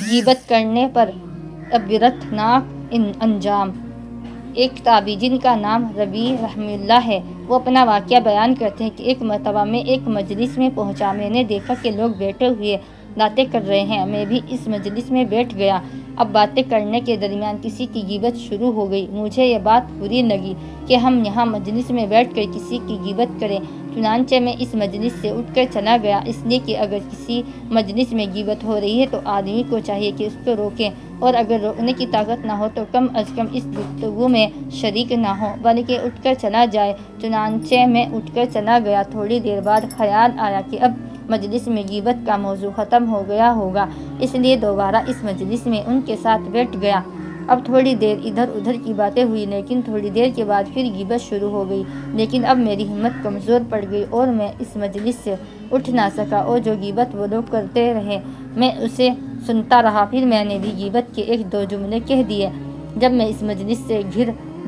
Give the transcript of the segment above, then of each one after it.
غیبت کرنے پر عبرتناک انجام۔ ایک تابعی جن کا نام ربیع رحمہ اللہ ہے، وہ اپنا واقعہ بیان کرتے ہیں کہ ایک مرتبہ میں ایک مجلس میں پہنچا۔ میں نے دیکھا کہ لوگ بیٹھے ہوئے باتیں کر رہے ہیں۔ میں بھی اس مجلس میں بیٹھ گیا۔ اب باتیں کرنے کے درمیان کسی کی غیبت شروع ہو گئی۔ مجھے یہ بات بری لگی کہ ہم یہاں مجلس میں بیٹھ کر کسی کی غیبت کریں، چنانچہ میں اس مجلس سے اٹھ کر چلا گیا، اس لیے کہ اگر کسی مجلس میں غیبت ہو رہی ہے تو آدمی کو چاہیے کہ اس کو روکے، اور اگر روکنے کی طاقت نہ ہو تو کم از کم اس گفتگو میں شریک نہ ہو بلکہ اٹھ کر چلا جائے۔ چنانچہ میں اٹھ کر چلا گیا۔ تھوڑی دیر بعد خیال آیا کہ اب مجلس میں غیبت کا موضوع ختم ہو گیا ہوگا، اس لیے دوبارہ اس مجلس میں ان کے ساتھ بیٹھ گیا۔ اب تھوڑی دیر ادھر ادھر کی باتیں ہوئی، لیکن تھوڑی دیر کے بعد پھر غیبت شروع ہو گئی۔ لیکن اب میری ہمت کمزور پڑ گئی اور میں اس مجلس سے اٹھ نہ سکا، اور جو غیبت وہ لوگ کرتے رہے میں اسے سنتا رہا۔ پھر میں نے بھی غیبت کے ایک دو جملے کہہ دیے۔ جب میں اس مجلس سے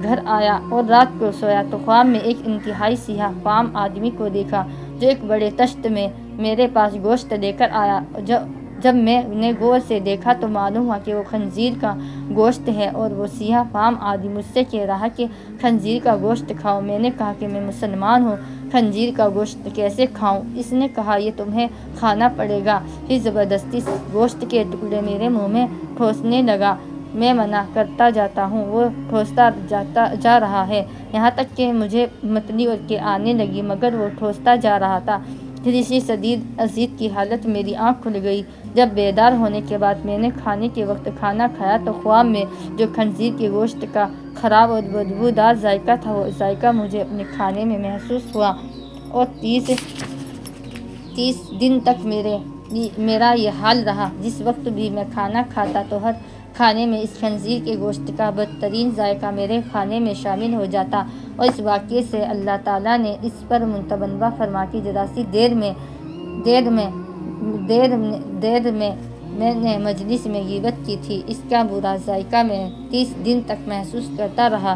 گھر آیا اور رات کو سویا تو خواب میں ایک انتہائی سیاہ فام آدمی کو دیکھا جو ایک بڑے طشت میں میرے پاس گوشت لے کر آیا۔ جب میں نے غور سے دیکھا تو معلوم ہوا کہ وہ خنزیر کا گوشت ہے، اور وہ سیاہ فام آدمی مجھ سے کہہ رہا کہ خنزیر کا گوشت کھاؤ۔ میں نے کہا کہ میں مسلمان ہوں، خنزیر کا گوشت کیسے کھاؤں؟ اس نے کہا یہ تمہیں کھانا پڑے گا۔ پھر زبردستی گوشت کے ٹکڑے میرے منہ میں ٹھوسنے لگا۔ میں منع کرتا جاتا ہوں، وہ ٹھوستا جا رہا ہے، یہاں تک کہ مجھے متلی کے آنے لگی، مگر وہ ٹھوستا جا رہا تھا۔ پھر اسی شدید اذیت کی حالت میری آنکھ کھل گئی۔ جب بیدار ہونے کے بعد میں نے کھانے کے وقت کھانا کھایا تو خواب میں جو خنزیر کے گوشت کا خراب اور بدبودار ذائقہ تھا، وہ ذائقہ مجھے اپنے کھانے میں محسوس ہوا، اور 30 دن تک میرا یہ حال رہا۔ جس وقت بھی میں کھانا کھاتا تو ہر کھانے میں اس خنزیر کے گوشت کا بدترین ذائقہ میرے کھانے میں شامل ہو جاتا، اور اس واقعے سے اللہ تعالیٰ نے اس پر متنبہ فرما کہ ذرا سی دیر میں نے مجلس میں غیبت کی تھی، اس کا برا ذائقہ میں 30 دن تک محسوس کرتا رہا۔